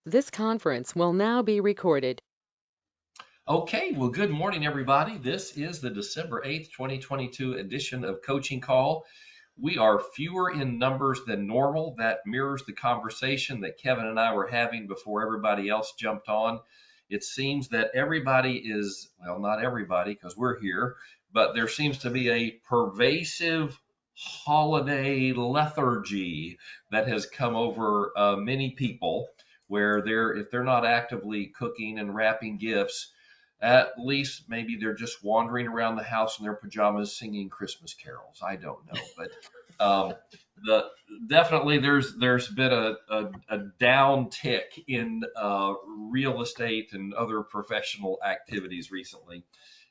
This conference will now be recorded. Okay, well, good morning, everybody. This is the December 8th, 2022 edition of Coaching Call. We are fewer in numbers than normal. That mirrors the conversation that Kevin and I were having before everybody else jumped on. It seems that everybody is, well, not everybody because we're here, but there seems to be a pervasive holiday lethargy that has come over many people where if they're not actively cooking and wrapping gifts, at least maybe they're just wandering around the house in their pajamas singing Christmas carols. I don't know, but um, the definitely there's been a down tick in real estate and other professional activities recently,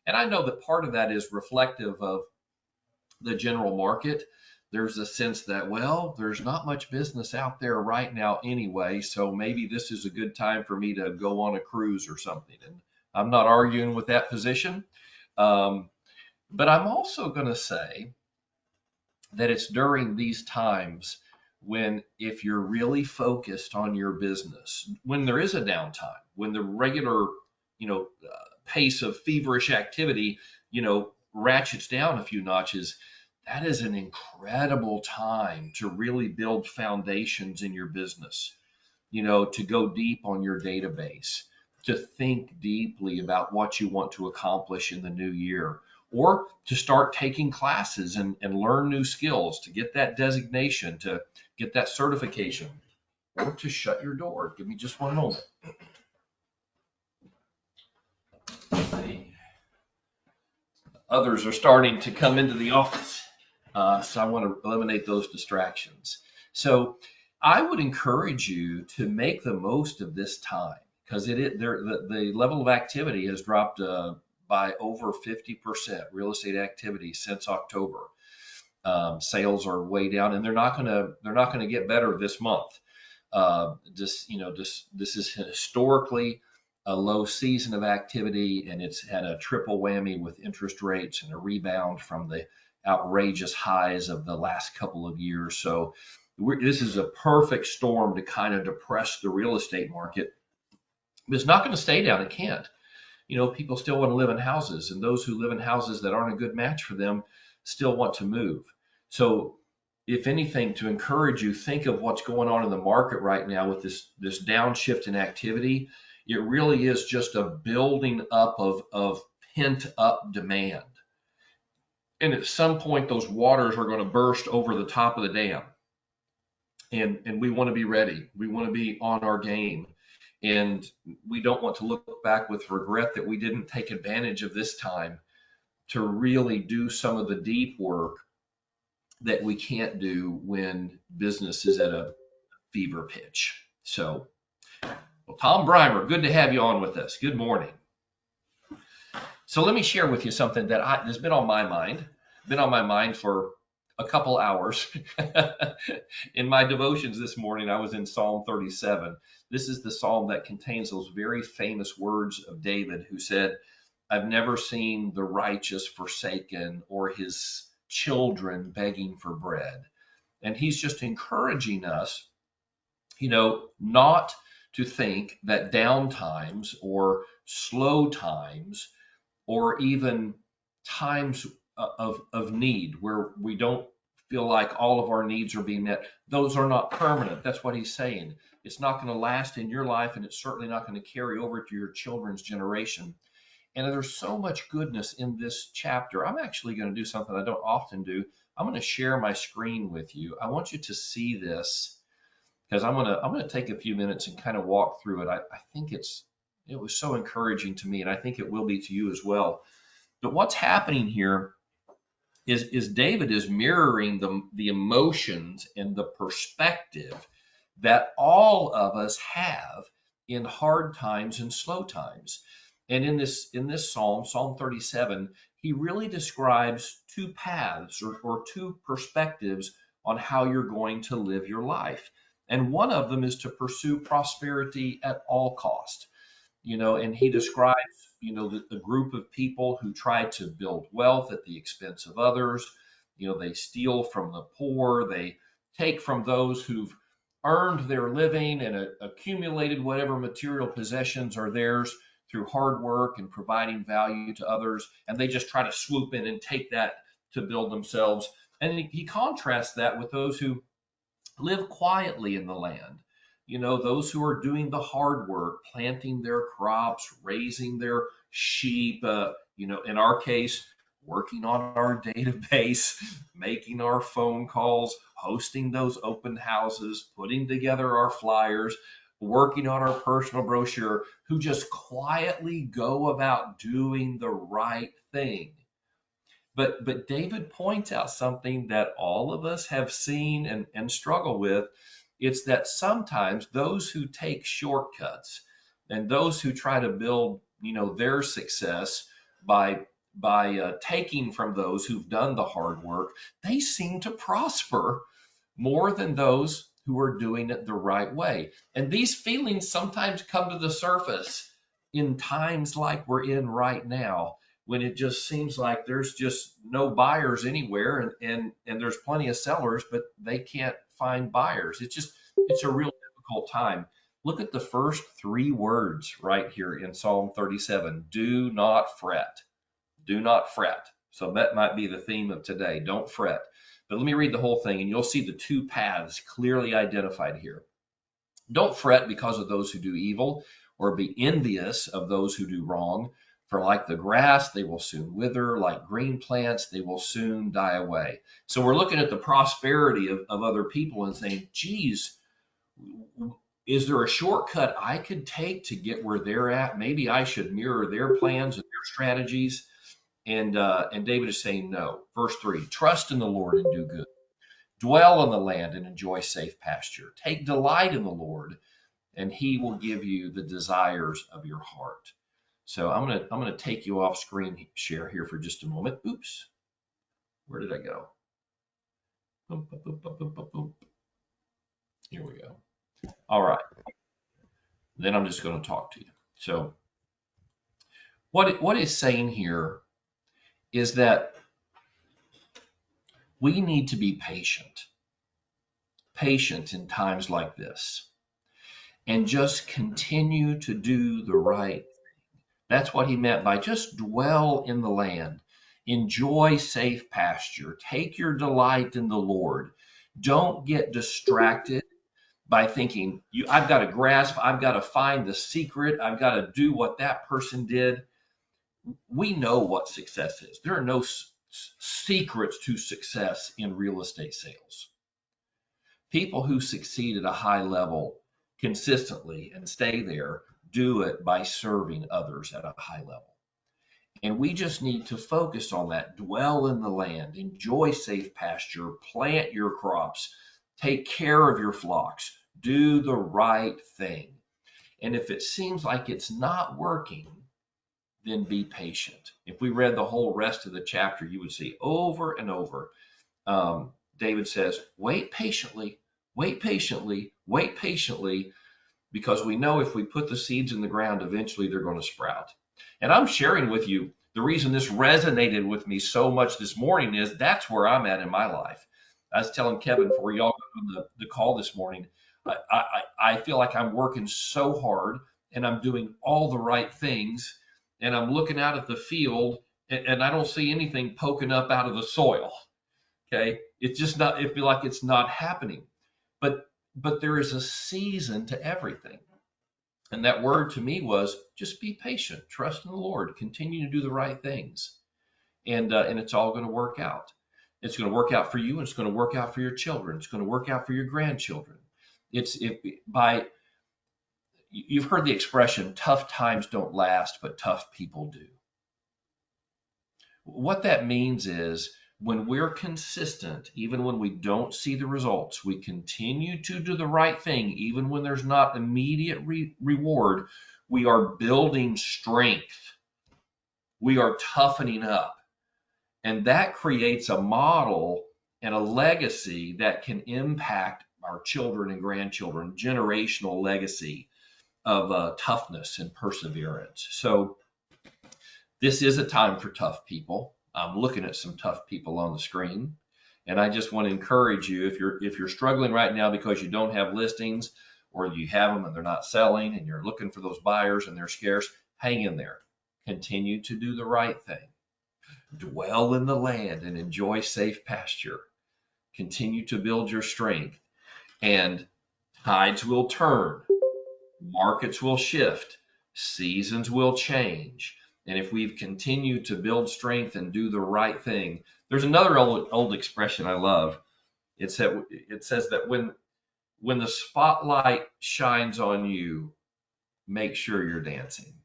and I know that part of that is reflective of the general market. There's a sense that, well, there's not much business out there right now anyway, so maybe this is a good time for me to go on a cruise or something. And I'm not arguing with that position. Um, but I'm also going to say that it's during these times when, if you're really focused on your business, when there is a downtime, when the regular, pace of feverish activity, ratchets down a few notches, that is an incredible time to really build foundations in your business, to go deep on your database, to think deeply about what you want to accomplish in the new year, or to start taking classes and learn new skills, to get that designation, to get that certification, or to shut your door. Give me just one moment. Others are starting to come into the office. So I want to eliminate those distractions. So I would encourage you to make the most of this time because the level of activity has dropped by over 50%, real estate activity since October. Sales are way down, and they're not gonna get better this month. This is historically a low season of activity, and it's had a triple whammy with interest rates and a rebound from the outrageous highs of the last couple of years. So this is a perfect storm to kind of depress the real estate market. But it's not going to stay down. It can't. People still want to live in houses, and those who live in houses that aren't a good match for them still want to move. So, if anything, to encourage you, think of what's going on in the market right now with this downshift in activity. It really is just a building up of pent up demand. And at some point, those waters are going to burst over the top of the dam. And we want to be ready. We want to be on our game. And we don't want to look back with regret that we didn't take advantage of this time to really do some of the deep work that we can't do when business is at a fever pitch. So, well, Tom Brimer, good to have you on with us. Good morning. So let me share with you something that's been on my mind for a couple hours. In my devotions this morning, I was in Psalm 37. This is the psalm that contains those very famous words of David, who said, I've never seen the righteous forsaken or his children begging for bread. And he's just encouraging us, not to think that down times or slow times or even times of need where we don't feel like all of our needs are being met, those are not permanent. That's what he's saying. It's not going to last in your life, and it's certainly not going to carry over to your children's generation. And there's so much goodness in this chapter. I'm actually going to do something I don't often do. I'm going to share my screen with you. I want you to see this because I'm going to take a few minutes and kind of walk through it. I think it was so encouraging to me, and I think it will be to you as well. But what's happening here is David is mirroring the emotions and the perspective that all of us have in hard times and slow times. And in this Psalm 37, he really describes two paths or two perspectives on how you're going to live your life. And one of them is to pursue prosperity at all cost. And he describes, the group of people who try to build wealth at the expense of others. They steal from the poor, they take from those who've earned their living and accumulated whatever material possessions are theirs through hard work and providing value to others, and they just try to swoop in and take that to build themselves. And he contrasts that with those who live quietly in the land. Those who are doing the hard work, planting their crops, raising their sheep, in our case, working on our database, making our phone calls, hosting those open houses, putting together our flyers, working on our personal brochure, who just quietly go about doing the right thing. But David points out something that all of us have seen and struggle with. It's that sometimes those who take shortcuts and those who try to build, their success by taking from those who've done the hard work, they seem to prosper more than those who are doing it the right way. And these feelings sometimes come to the surface in times like we're in right now, when it just seems like there's just no buyers anywhere, and there's plenty of sellers, but they can't find buyers. It's a real difficult time. Look at the first three words right here in Psalm 37. Do not fret. Do not fret. So that might be the theme of today. Don't fret. But let me read the whole thing, and you'll see the two paths clearly identified here. Don't fret because of those who do evil, or be envious of those who do wrong. For like the grass, they will soon wither. Like green plants, they will soon die away. So we're looking at the prosperity of other people and saying, geez, is there a shortcut I could take to get where they're at? Maybe I should mirror their plans and their strategies. And David is saying no. Verse 3, trust in the Lord and do good. Dwell in the land and enjoy safe pasture. Take delight in the Lord, and he will give you the desires of your heart. So I'm gonna take you off screen share here for just a moment. Oops, where did I go? Boom, boom, boom, boom, boom, boom, boom. Here we go. All right. Then I'm just going to talk to you. So what it's saying here is that we need to be patient in times like this, and just continue to do the right. That's what he meant by just dwell in the land, enjoy safe pasture, take your delight in the Lord. Don't get distracted by thinking, I've got to grasp, I've got to find the secret, I've got to do what that person did. We know what success is. There are no secrets to success in real estate sales. People who succeed at a high level consistently and stay there do it by serving others at a high level. And we just need to focus on that. Dwell in the land, enjoy safe pasture, plant your crops, take care of your flocks, do the right thing. And if it seems like it's not working, then be patient. If we read the whole rest of the chapter, you would see over and over, David says, wait patiently, wait patiently, wait patiently, because we know if we put the seeds in the ground, eventually they're going to sprout. And I'm sharing with you the reason this resonated with me so much this morning is that's where I'm at in my life. I was telling Kevin before y'all got on the call this morning, I feel like I'm working so hard and I'm doing all the right things, and I'm looking out at the field and I don't see anything poking up out of the soil. Okay, it's just not. It feel like it's not happening, but there is a season to everything. And that word to me was just be patient, trust in the Lord, continue to do the right things, and it's all going to work out. It's going to work out for you, and it's going to work out for your children. It's going to work out for your grandchildren. You've heard the expression, tough times don't last, but tough people do. What that means is when we're consistent, even when we don't see the results, we continue to do the right thing, even when there's not immediate reward, we are building strength. We are toughening up. And that creates a model and a legacy that can impact our children and grandchildren, generational legacy of toughness and perseverance. So this is a time for tough people. I'm looking at some tough people on the screen, And I just want to encourage you, if you're struggling right now because you don't have listings, or you have them and they're not selling, and you're looking for those buyers and they're scarce, hang in there. Continue to do the right thing. Dwell in the land and enjoy safe pasture. Continue to build your strength, and tides will turn, markets will shift, seasons will change. And if we've continued to build strength and do the right thing, there's another old expression I love. It says that when the spotlight shines on you, make sure you're dancing.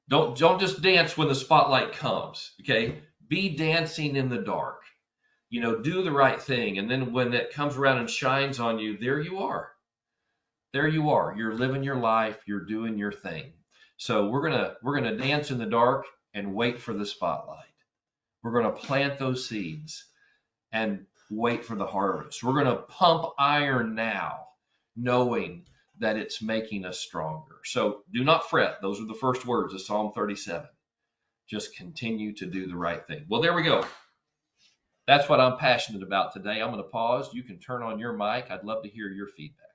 Don't just dance when the spotlight comes. Okay, be dancing in the dark. Do the right thing, and then when it comes around and shines on you, there you are. There you are. You're living your life. You're doing your thing. So we're gonna dance in the dark and wait for the spotlight. We're gonna plant those seeds and wait for the harvest. We're gonna pump iron now, knowing that it's making us stronger. So do not fret. Those are the first words of Psalm 37. Just continue to do the right thing. Well, there we go. That's what I'm passionate about today. I'm going to pause. You can turn on your mic. I'd love to hear your feedback.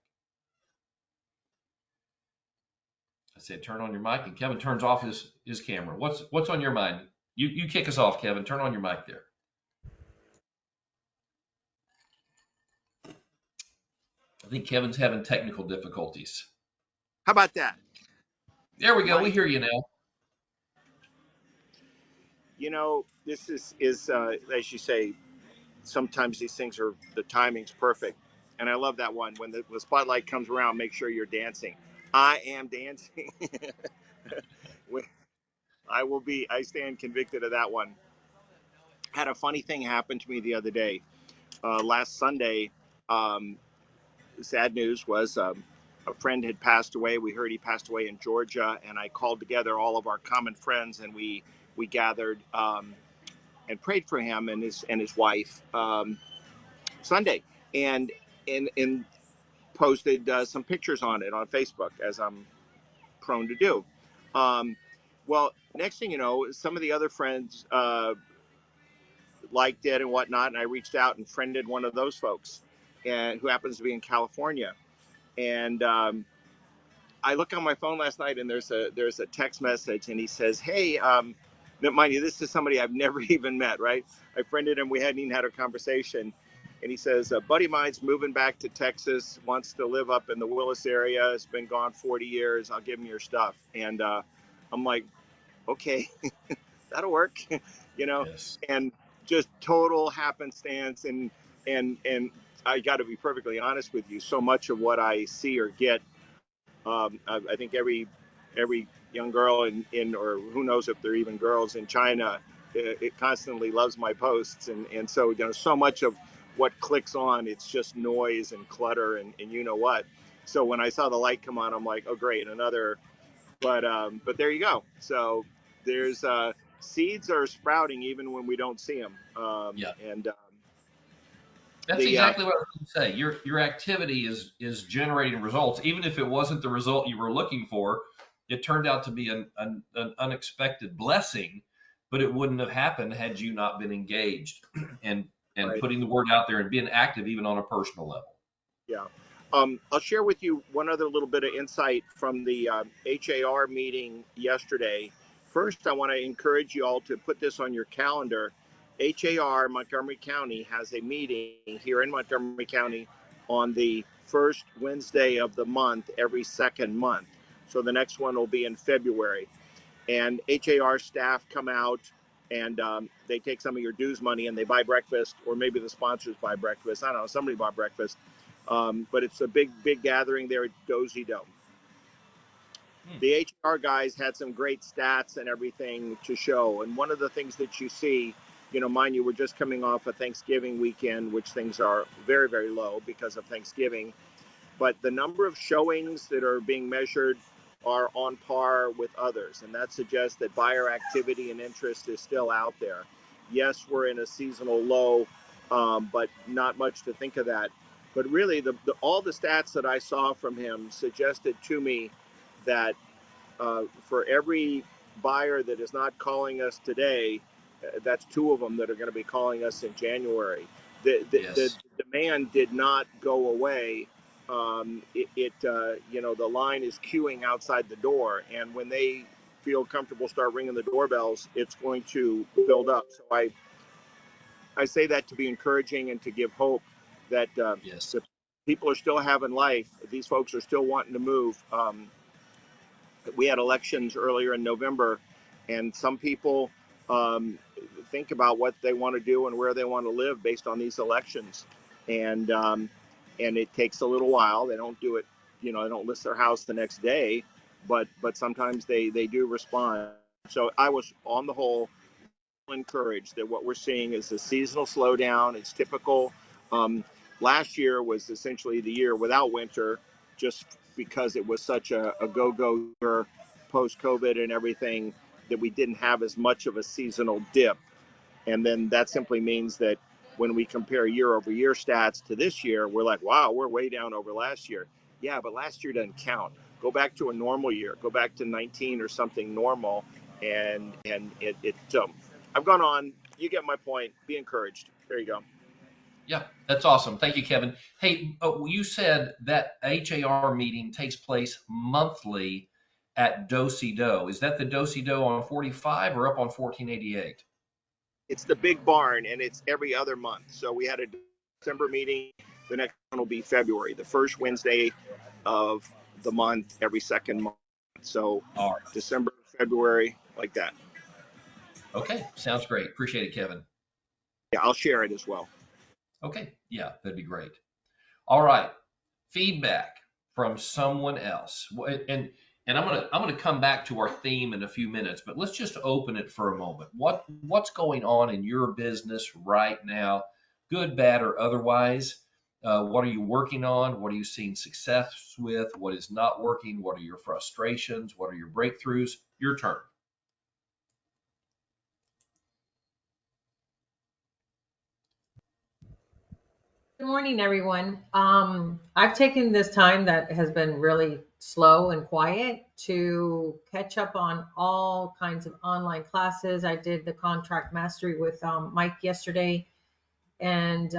I said, turn on your mic, and Kevin turns off his camera. What's on your mind? You kick us off, Kevin. Turn on your mic there. I think Kevin's having technical difficulties. How about that? There we go. Mike, We hear you now. this is as you say, sometimes these things the timing's perfect. And I love that one. When the spotlight comes around, make sure you're dancing. I am dancing. I stand convicted of that one. Had a funny thing happen to me the other day. Last Sunday, um, sad news was a friend had passed away. We heard he passed away in Georgia, and I called together all of our common friends, and we gathered and prayed for him and his wife Sunday, and posted some pictures on it on Facebook, as I'm prone to do. Well, next thing you know, some of the other friends liked it and whatnot, and I reached out and friended one of those folks, and who happens to be in California. And I look on my phone last night, and there's a text message, and he says, "Hey, mind you, this is somebody I've never even met, right? I friended him. We hadn't even had a conversation." And he says, "A buddy of mine's moving back to Texas, wants to live up in the Willis area. Has been gone 40 years. I'll give him your stuff." And I'm like, okay, that'll work, you know. Yes. And just total happenstance. And I got to be perfectly honest with you. So much of what I see or get, I think every young girl in or who knows if they're even girls in China, it constantly loves my posts, and so so much of what clicks on, it's just noise and clutter and you know what. So when I saw the light come on, I'm like, oh great, another. But there you go. So there's seeds are sprouting even when we don't see them. Yeah. And That's exactly what I was going to say. Your activity is generating results, even if it wasn't the result you were looking for. It turned out to be an unexpected blessing, but it wouldn't have happened had you not been engaged and right. putting the word out there and being active, even on a personal level. Yeah. I'll share with you one other little bit of insight from the HAR meeting yesterday. First, I want to encourage you all to put this on your calendar. HAR Montgomery County has a meeting here in Montgomery County on the first Wednesday of the month, every second month. So the next one will be in February. And HAR staff come out, and they take some of your dues money and they buy breakfast, or maybe the sponsors buy breakfast. I don't know, somebody bought breakfast. But it's a big gathering there at Dozy Dome. The HR guys had some great stats and everything to show. And one of the things that you see, mind you, we're just coming off a Thanksgiving weekend, which things are very, very low because of Thanksgiving. But the number of showings that are being measured are on par with others. And that suggests that buyer activity and interest is still out there. Yes, we're in a seasonal low, but not much to think of that. But really, all the stats that I saw from him suggested to me that for every buyer that is not calling us today, That's two of them that are going to be calling us in January. The Yes. demand did not go away. The line is queuing outside the door, and when they feel comfortable start ringing the doorbells, it's going to build up. So I say that to be encouraging and to give hope that Yes. the people are still having life. These folks are still wanting to move. We had elections earlier in November, and some people um, think about what they want to do and where they want to live based on these elections, and it takes a little while. They don't do it, they don't list their house the next day, but sometimes they do respond. So I was on the whole encouraged that what we're seeing is a seasonal slowdown. It's typical. Um, Last year was essentially the year without winter, just because it was such a go-go year post COVID and everything, that we didn't have as much of a seasonal dip. And then that simply means that when we compare year over year stats to this year, we're like, wow, we're way down over last year. Yeah, but last year doesn't count. Go back to a normal year. Go back to 19 or something normal, and so I've gone on. You get my point. Be encouraged. There you go. Yeah, that's awesome. Thank you, Kevin. Hey, you said that HAR meeting takes place monthly at Do-Si-Do. Is that the Do-Si-Do on 45 or up on 1488? It's the big barn, and it's every other month. So we had a December meeting. The next one will be February, the first Wednesday of the month, every second month. So All right. December, February, like that. Okay, sounds great. Appreciate it, Kevin. Yeah, I'll share it as well. Okay, yeah, that'd be great. All right, feedback from someone else. And I'm gonna come back to our theme in a few minutes, but let's just open it for a moment. What's going on in your business right now, good, bad, or otherwise? What are you working on? What are you seeing success with? What is not working? What are your frustrations? What are your breakthroughs? Your turn. Good morning, everyone. I've taken this time that has been really slow and quiet to catch up on all kinds of online classes. I did the contract mastery with Mike yesterday, and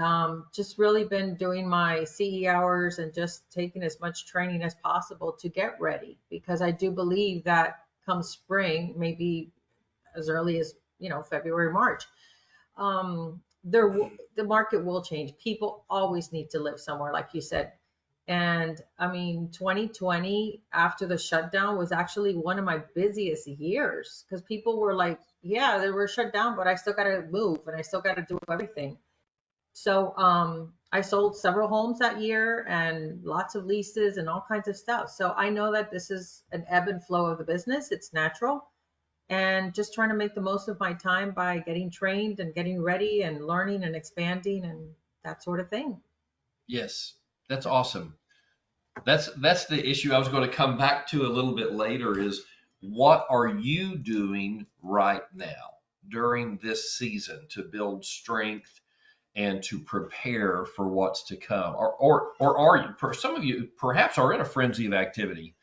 just really been doing my CE hours and just taking as much training as possible to get ready, because I do believe that come spring, maybe as early as February, March, the market will change. People always need to live somewhere, like you said. And I mean, 2020 after the shutdown was actually one of my busiest years, because people were like, yeah, they were shut down, but I still got to move and I still got to do everything. So I sold several homes that year and lots of leases and all kinds of stuff. So I know that this is an ebb and flow of the business. It's natural, and just trying to make the most of my time by getting trained and getting ready and learning and expanding and that sort of thing. Yes, that's awesome. That's the issue I was going to come back to a little bit later is what are you doing right now during this season to build strength and to prepare for what's to come? Or are you, for some of you perhaps are in a frenzy of activity.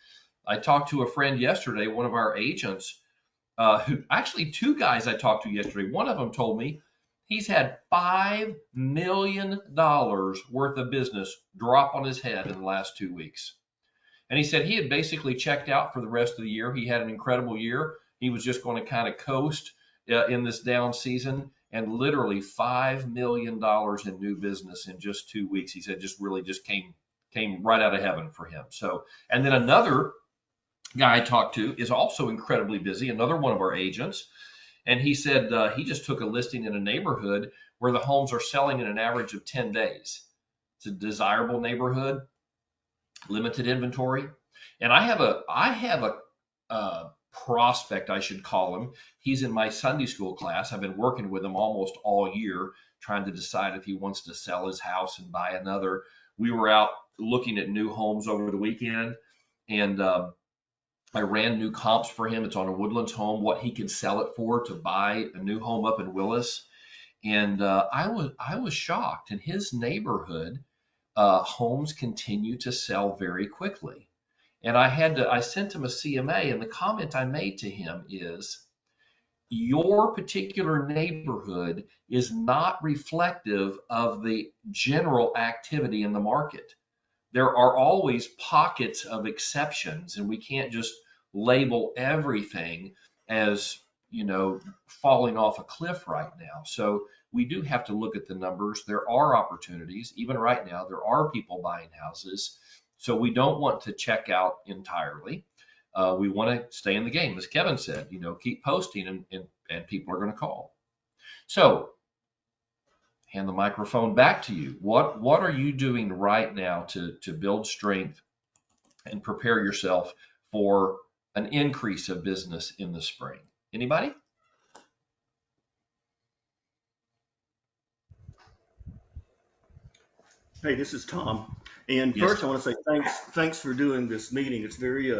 I talked to a friend yesterday, one of our agents, who actually two guys I talked to yesterday. One of them told me he's had $5 million worth of business drop on his head in the last 2 weeks. And he said he had basically checked out for the rest of the year. He had an incredible year. He was just going to kind of coast in this down season, and literally $5 million in new business in just 2 weeks. He said just really just came right out of heaven for him. So, and then another guy I talked to is also incredibly busy, another one of our agents. And he said he just took a listing in a neighborhood where the homes are selling in an average of 10 days. It's a desirable neighborhood, limited inventory. And I have a prospect, I should call him. He's in my Sunday school class. I've been working with him almost all year, trying to decide if he wants to sell his house and buy another. We were out looking at new homes over the weekend, and I ran new comps for him. It's on a Woodlands home, what he could sell it for to buy a new home up in Willis. And I was shocked. In his neighborhood, homes continue to sell very quickly. And I sent him a CMA, and the comment I made to him is, your particular neighborhood is not reflective of the general activity in the market. There are always pockets of exceptions, and we can't just label everything as, falling off a cliff right now. So we do have to look at the numbers. There are opportunities. Even right now, there are people buying houses. So we don't want to check out entirely. We want to stay in the game. As Kevin said, keep posting and people are going to call. So hand the microphone back to you. What are you doing right now to build strength and prepare yourself for an increase of business in the spring? Anybody? Hey, this is Tom. And Yes. first, I want to say thanks for doing this meeting. It's very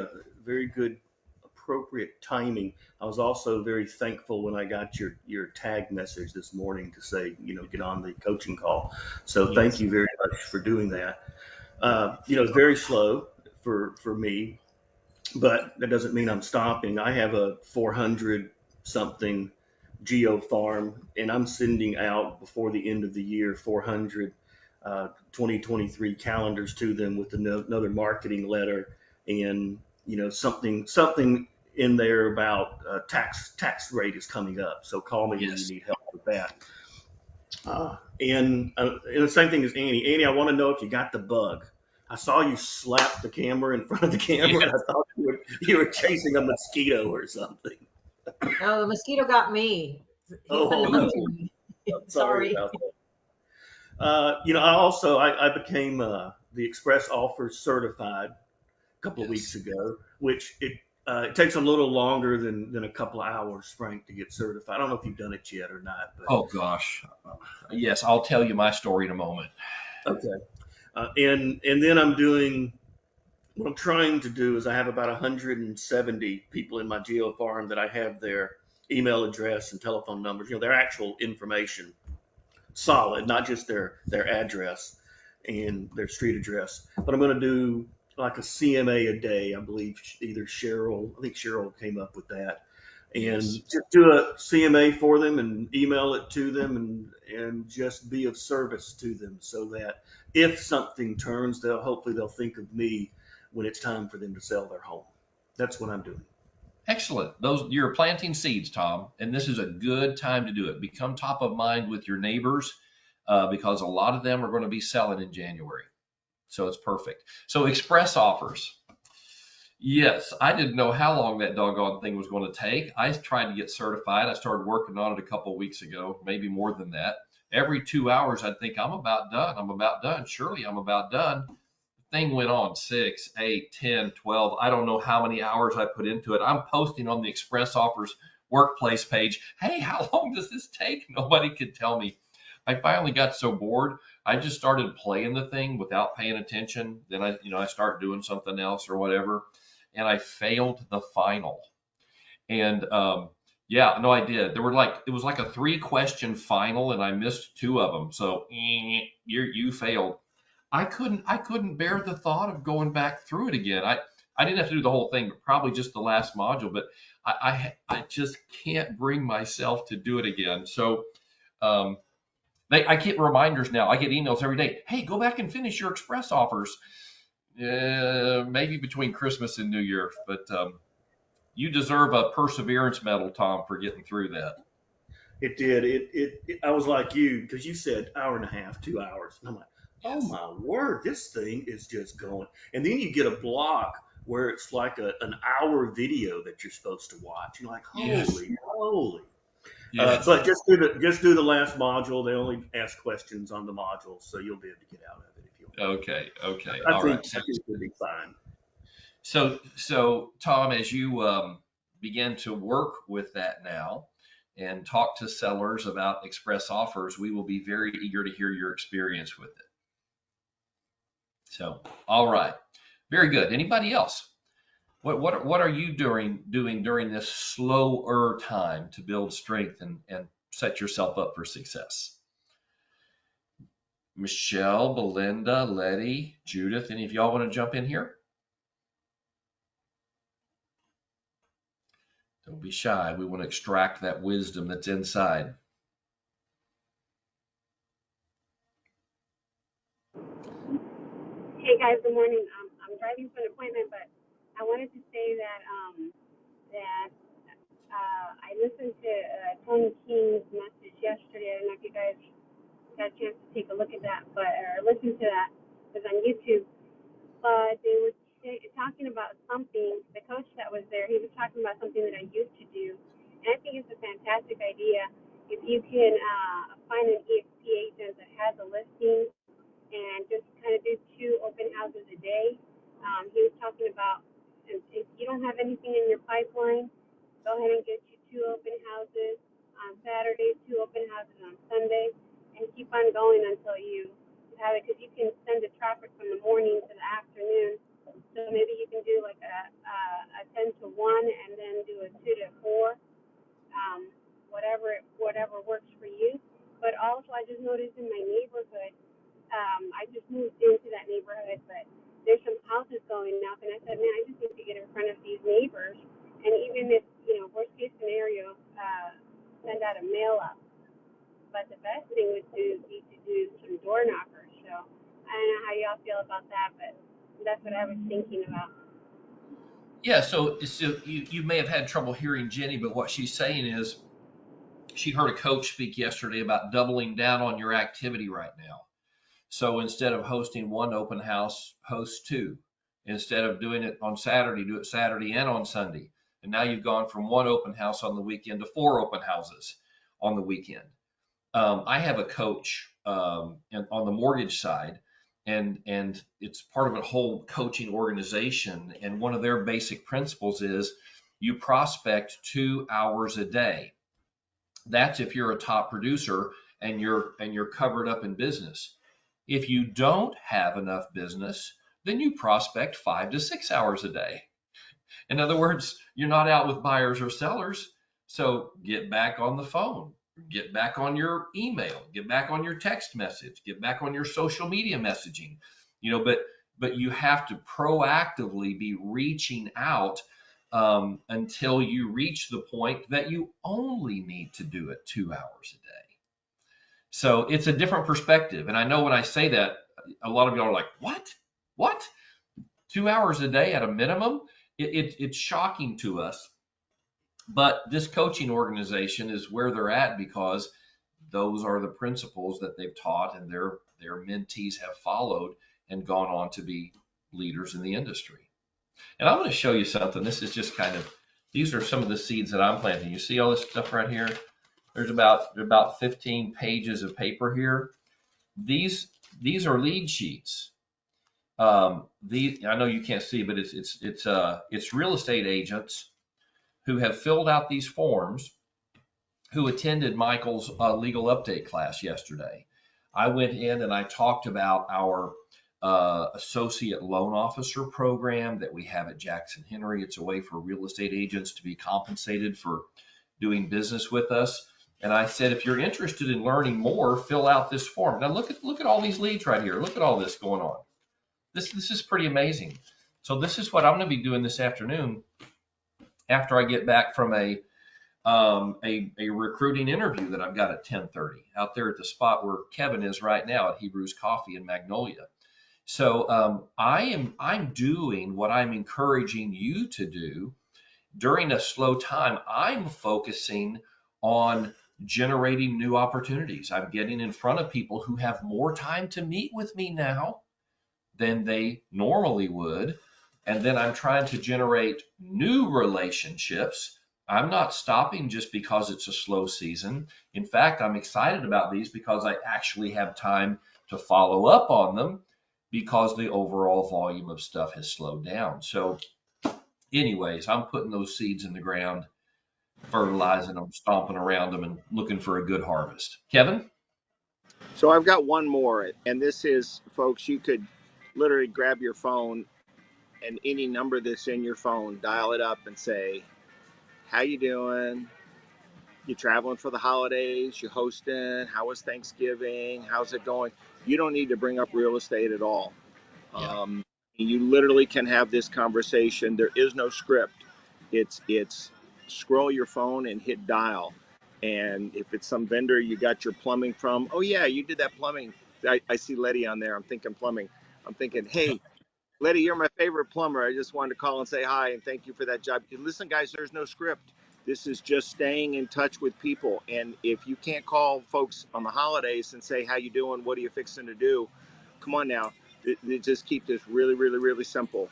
good, appropriate timing. I was also very thankful when I got your tag message this morning to say, get on the coaching call. So thank Yes. you very much for doing that. It's very slow for me, but that doesn't mean I'm stopping. I have a 400 something geo farm, and I'm sending out before the end of the year 400 2023 calendars to them with another marketing letter, and something in there about tax rate is coming up. So call me when you Yes. need help with that. And the same thing as Annie. Annie, I want to know if you got the bug. I saw you slap the camera in front of the camera, and Yes. I thought you were chasing a mosquito or something. No, the mosquito got me. He went Oh up no, to me. I'm sorry Sorry. about that. I became the Express Offers certified a couple of weeks Yes. ago, which it takes a little longer than a couple of hours, Frank, to get certified. I don't know if you've done it yet or not, but Oh gosh. Yes, I'll tell you my story in a moment. okay. And then what I'm trying to do is I have about 170 people in my geo farm that I have their email address and telephone numbers, their actual information solid, not just their address and their street address. But I'm going to do like a CMA a day, I believe. I think Cheryl came up with that, Yes. and just do a CMA for them and email it to them, and just be of service to them, so that if something turns, they'll think of me when it's time for them to sell their home. That's what I'm doing. Excellent. Those you're planting seeds, Tom, and this is a good time to do it. Become top of mind with your neighbors because a lot of them are going to be selling in January. So it's perfect. So express offers. Yes, I didn't know how long that doggone thing was going to take. I tried to get certified. I started working on it a couple of weeks ago, maybe more than that. Every 2 hours, I'd think, I'm about done. I'm about done. Surely I'm about done. The thing went on 6, 8, 10, 12. I don't know how many hours I put into it. I'm posting on the Express Offers workplace page. Hey, how long does this take? Nobody could tell me. I finally got so bored. I just started playing the thing without paying attention. Then I start doing something else or whatever, and I failed the final. And yeah, no, I did. It was like a 3-question final, and I missed 2 of them. So you failed. I couldn't bear the thought of going back through it again. I didn't have to do the whole thing, but probably just the last module. But I just can't bring myself to do it again. So um, I get reminders now. I get emails every day. Hey, go back and finish your express offers. Maybe between Christmas and New Year, but you deserve a perseverance medal, Tom, for getting through that. It did. I was like you, because you said hour and a half, 2 hours. And I'm like, oh Yes. my word, this thing is just going. And then you get a block where it's like an hour video that you're supposed to watch. You're like, Yes. holy. Yes. But just do the last module. They only ask questions on the module, so you'll be able to get out of it if you want. Okay. Okay. I All think right. I think it'll be fine. So Tom, as you begin to work with that now and talk to sellers about express offers, we will be very eager to hear your experience with it. So, all right, very good. Anybody else? What are you doing during this slower time to build strength and set yourself up for success? Michelle, Belinda, Letty, Judith, any of y'all want to jump in here? Don't be shy. We want to extract that wisdom that's inside. Hey guys, good morning. I'm driving to an appointment, but I wanted to say that I listened to Tony King's message yesterday. I don't know if you guys got a chance to take a look at that, but or listen to that. It was on YouTube. But they were talking about something. The coach that was there, he was talking about something that I used to do, and I think it's a fantastic idea. If you can find an EXP agent that has a listing and just kind of do 2 open houses a day. He was talking about if you don't have anything in your pipeline, go ahead and get you 2 open houses on Saturday, 2 open houses on Sunday, and keep on going until you have it, because you can send the traffic from the morning to the afternoon. So maybe you can do like a 10 to 1 and then do a 2 to 4, whatever works for you. But also, I just noticed in my neighborhood, I just moved into that neighborhood, but there's some houses going up, and I said, man, I just need to get in front of these neighbors, and even if, worst case scenario, send out a mail up. But the best thing would be to do some door knockers. So I don't know how y'all feel about that, but that's what I was thinking about. Yeah, so you may have had trouble hearing Jenny, but what she's saying is she heard a coach speak yesterday about doubling down on your activity right now. So instead of hosting 1 open house, host 2. Instead of doing it on Saturday, do it Saturday and on Sunday. And now you've gone from 1 open house on the weekend to 4 open houses on the weekend. I have a coach on the mortgage side, and it's part of a whole coaching organization. And one of their basic principles is you prospect 2 hours a day. That's if you're a top producer and you're covered up in business. If you don't have enough business, then you prospect 5 to 6 hours a day. In other words, you're not out with buyers or sellers. So get back on the phone, get back on your email, get back on your text message, get back on your social media messaging. But you have to proactively be reaching out until you reach the point that you only need to do it 2 hours a day. So it's a different perspective. And I know when I say that, a lot of y'all are like, what? 2 hours a day at a minimum? It's shocking to us. But this coaching organization is where they're at because those are the principles that they've taught and their mentees have followed and gone on to be leaders in the industry. And I'm going to show you something. This is just these are some of the seeds that I'm planting. You see all this stuff right here? There's about 15 pages of paper here. These are lead sheets. I know you can't see, but it's real estate agents who have filled out these forms who attended Michael's legal update class yesterday. I went in and I talked about our associate loan officer program that we have at Jackson Henry. It's a way for real estate agents to be compensated for doing business with us. And I said, if you're interested in learning more, fill out this form. Now look at all these leads right here. Look at all this going on. This is pretty amazing. So this is what I'm going to be doing this afternoon after I get back from a recruiting interview that I've got at 10:30 out there at the spot where Kevin is right now at Hebrews Coffee in Magnolia. So I'm doing what I'm encouraging you to do during a slow time. I'm focusing on generating new opportunities. I'm getting in front of people who have more time to meet with me now than they normally would. And then I'm trying to generate new relationships. I'm not stopping just because it's a slow season. In fact, I'm excited about these because I actually have time to follow up on them because the overall volume of stuff has slowed down. So anyways, I'm putting those seeds in the ground, fertilizing them, stomping around them, and looking for a good harvest. Kevin? So I've got one more, and this is, folks, you could literally grab your phone and any number that's in your phone, dial it up and say, how you doing? You traveling for the holidays? You hosting? How was Thanksgiving? How's it going? You don't need to bring up real estate at all. Yeah. You literally can have this conversation. There is no script. It's scroll your phone and hit dial. And if it's some vendor you got your plumbing from, oh yeah, you did that plumbing. I see Letty on there. I'm thinking plumbing. I'm thinking, hey, Letty, you're my favorite plumber. I just wanted to call and say hi and thank you for that job. Listen, guys, there's no script. This is just staying in touch with people. And if you can't call folks on the holidays and say, how you doing? What are you fixing to do? Come on now. Just keep this really, really, really simple.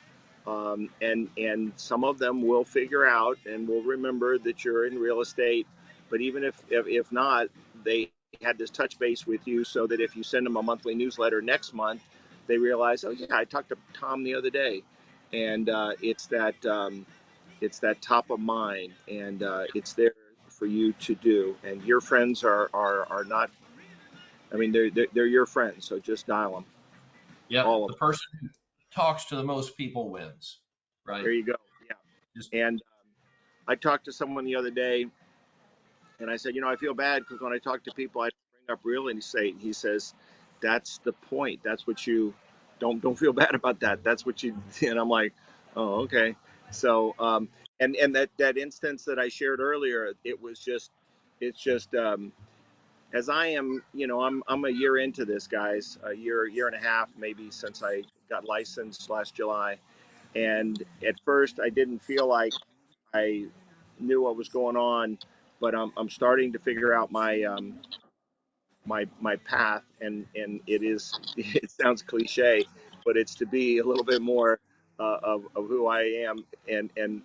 And some of them will figure out and will remember that you're in real estate. But even if not, they had this touch base with you so that if you send them a monthly newsletter next month, they realize, oh yeah, I talked to Tom the other day, and it's that top of mind, and it's there for you to do. And your friends are not. I mean, they're your friends, so just dial them, Yep. all of The them. person who talks to the most people wins, There right? you go. Just Yeah. And I talked to someone the other day, and I said, I feel bad because when I talk to people, I bring up real estate. He says, that's the point. That's what you don't feel bad about that. That's what you. And I'm like, oh, okay. So and that instance that I shared earlier, it's just as I am, I'm a year into this, guys, a year and a half maybe since I got licensed last July. And at first, I didn't feel like I knew what was going on, but I'm starting to figure out my path, and it is it sounds cliche, but it's to be a little bit more of who I am, and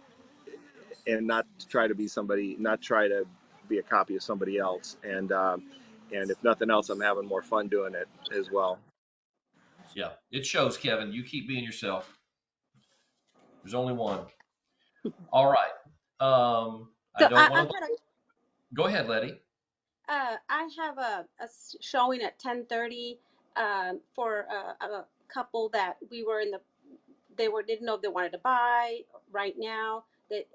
not to try to be somebody, not try to be a copy of somebody else, and if nothing else, I'm having more fun doing it as well. yeah, it shows, Kevin. You keep being yourself. There's only one. All right. I So don't I want to had go ahead, Letty. I have a showing at 10:30 for a couple that we were in the they were didn't know if they wanted to buy right now that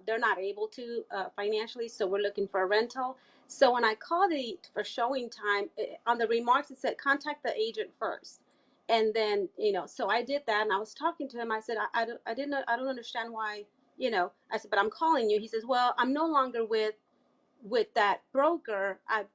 they're not able to financially, so we're looking for a rental. So when I called it for showing time, on the remarks it said contact the agent first. And then, so I did that and I was talking to him. I said, I didn't know, I don't understand why, I said, but I'm calling you. He says, well, I'm no longer with that broker. I've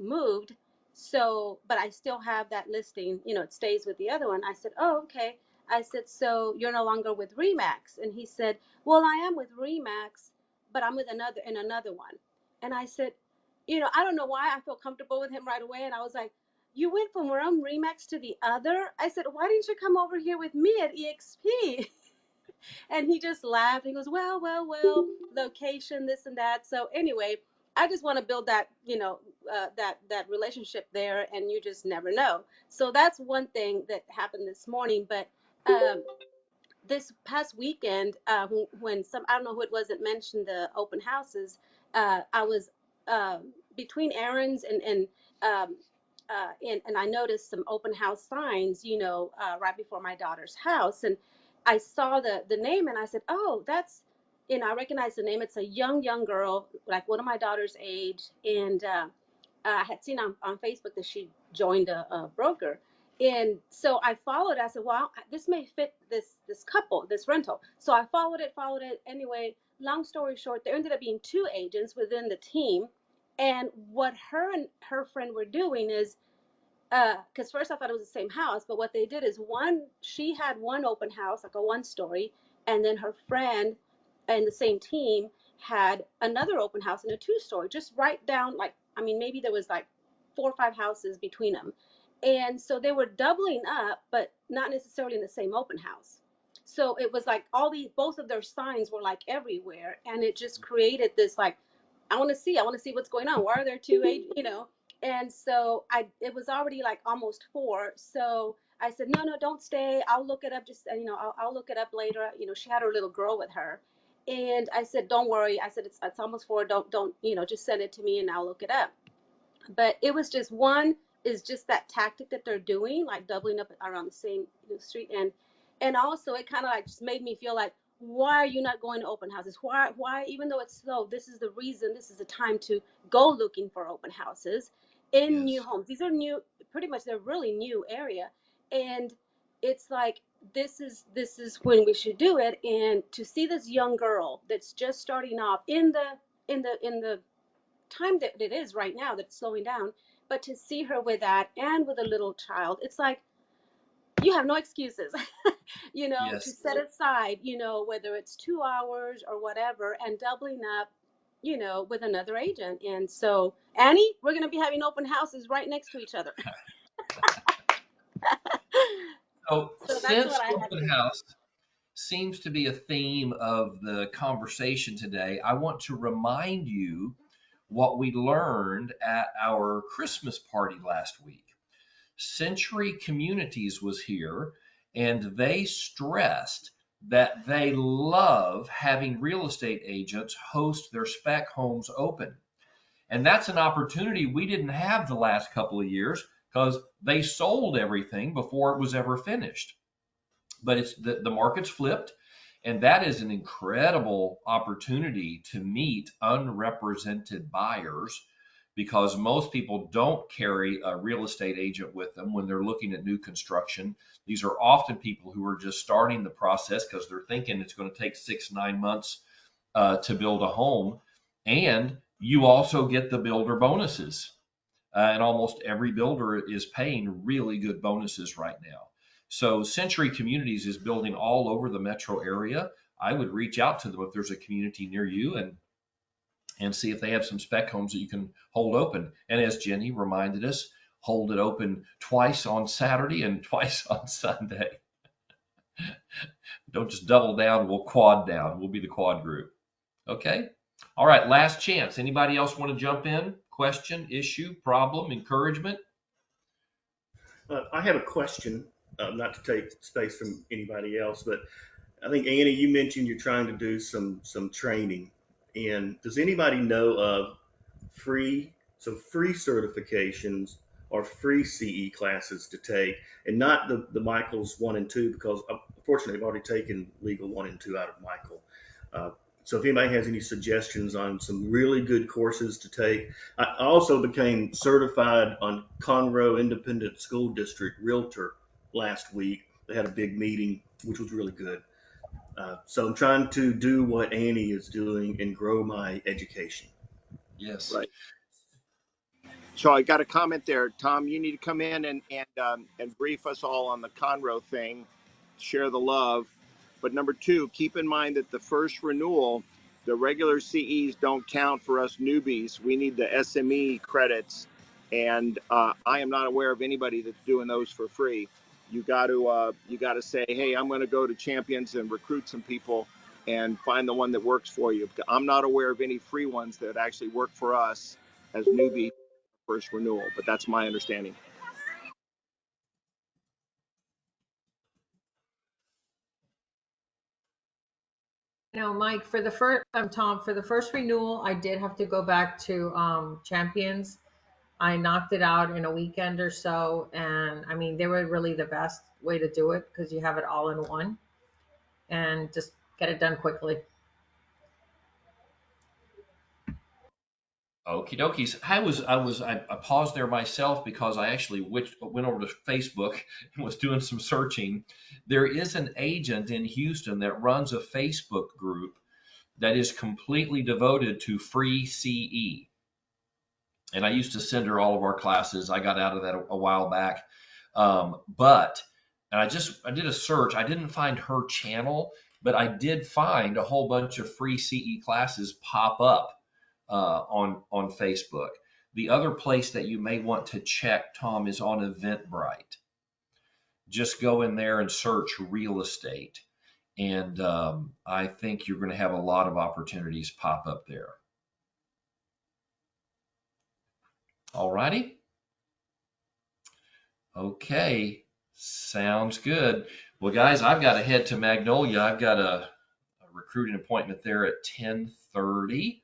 moved, so but I still have that listing, it stays with the other one. I said, oh, okay. I said, so you're no longer with Remax? And he said, well, I am with Remax, but I'm with another one. And I said, I don't know why I feel comfortable with him right away. And I was like, you went from one Remax to the other? I said, why didn't you come over here with me at EXP? And he just laughed. He goes, well, location, this and that. So anyway, I just want to build that, that relationship there, and you just never know. So that's one thing that happened this morning. But um, this past weekend, when some, I don't know who it was that mentioned the open houses, I was between errands um, and I noticed some open house signs, right before my daughter's house, and I saw the name, and I said, oh, that's, I recognize the name. It's a young girl, like one of my daughter's age, and I had seen on Facebook that she joined a broker. And so I followed. I said, "Well, this may fit this couple, this rental." So I followed it. Anyway, long story short, there ended up being two agents within the team, and what her and her friend were doing is, because first I thought it was the same house, but what they did is she had one open house, like a one story, and then her friend and the same team had another open house in a two-story, just right down, like, I mean, maybe there was like 4 or 5 houses between them. And so they were doubling up, but not necessarily in the same open house. So it was like both of their signs were like everywhere. And it just created this like, I want to see what's going on. Why are there two, and so it was already like almost 4. So I said, no, don't stay. I'll look it up. Just, I'll look it up later. She had her little girl with her. And I said, don't worry. I said, it's almost 4. Don't, just send it to me and I'll look it up. But it was just one is just that tactic that they're doing, like doubling up around the same street. And also it kind of like just made me feel like, why are you not going to open houses? Why, even though it's slow, this is the reason, this is the time to go looking for open houses in new Yes. homes. These are new, pretty much they're really new area. And it's like this is when we should do it. And to see this young girl that's just starting off in the time that it is right now that's slowing down, but to see her with that and with a little child, it's like you have no excuses. To Yes. set aside, whether it's 2 hours or whatever, and doubling up, with another agent. And so, Annie, we're going to be having open houses right next to each other. So So that's since what I had open to. house seems to be a theme of the conversation today, I want to remind you what we learned at our Christmas party last week. Century Communities was here, and they stressed that they love having real estate agents host their spec homes open. And that's an opportunity we didn't have the last couple of years because they sold everything before it was ever finished. But it's the market's flipped, and that is an incredible opportunity to meet unrepresented buyers because most people don't carry a real estate agent with them when they're looking at new construction. These are often people who are just starting the process because they're thinking it's going to take 6, 9 months to build a home. And you also get the builder bonuses. And almost every builder is paying really good bonuses right now. So Century Communities is building all over the metro area. I would reach out to them if there's a community near you and see if they have some spec homes that you can hold open. And as Jenny reminded us, hold it open twice on Saturday and twice on Sunday. Don't just double down, we'll quad down. We'll be the quad group. Okay. All right, last chance. Anybody else want to jump in? Question, issue, problem, encouragement? I have a question, not to take space from anybody else, but I think Annie, you mentioned you're trying to do some training. And does anybody know of free certifications or free CE classes to take, and not the Michael's 1 and 2, because unfortunately I've already taken legal 1 and 2 out of Michael. So if anybody has any suggestions on some really good courses to take. I also became certified on Conroe Independent School District Realtor last week. They had a big meeting, which was really good. So I'm trying to do what Annie is doing and grow my education. Yes. Right. So I got a comment there, Tom. You need to come in and brief us all on the Conroe thing, share the love. But number two, keep in mind that the first renewal, the regular CEs don't count for us newbies. We need the SME credits, and I am not aware of anybody that's doing those for free. You got to say, hey, I'm going to go to Champions and recruit some people and find the one that works for you. I'm not aware of any free ones that actually work for us as newbies first renewal, but that's my understanding. Mike, for the Tom, for the first renewal, I did have to go back to Champions. I knocked it out in a weekend or so, and I mean, they were really the best way to do it because you have it all in one and just get it done quickly. Okie dokies. I paused there myself because I actually went over to Facebook and was doing some searching. There is an agent in Houston that runs a Facebook group that is completely devoted to free CE. And I used to send her all of our classes. I got out of that a while back. But I did a search. I didn't find her channel, but I did find a whole bunch of free CE classes pop up on Facebook. The other place that you may want to check, Tom, is on Eventbrite. Just go in there and search real estate. And I think you're going to have a lot of opportunities pop up there. All righty. Okay. Sounds good. Well, guys, I've got to head to Magnolia. I've got a recruiting appointment there at 10:30.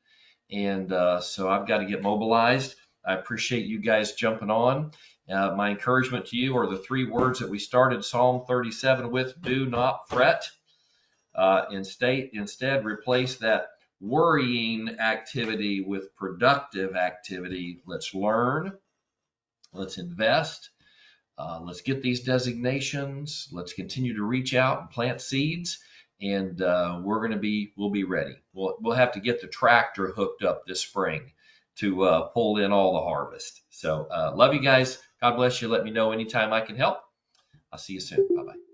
And so I've got to get mobilized. I appreciate you guys jumping on. My encouragement to you are the 3 words that we started Psalm 37 with: do not fret. Instead, replace that worrying activity with productive activity. Let's learn. Let's invest. Let's get these designations. Let's continue to reach out and plant seeds, and we'll be ready. We'll have to get the tractor hooked up this spring to pull in all the harvest. So love you guys. God bless you. Let me know anytime I can help. I'll see you soon. Bye-bye.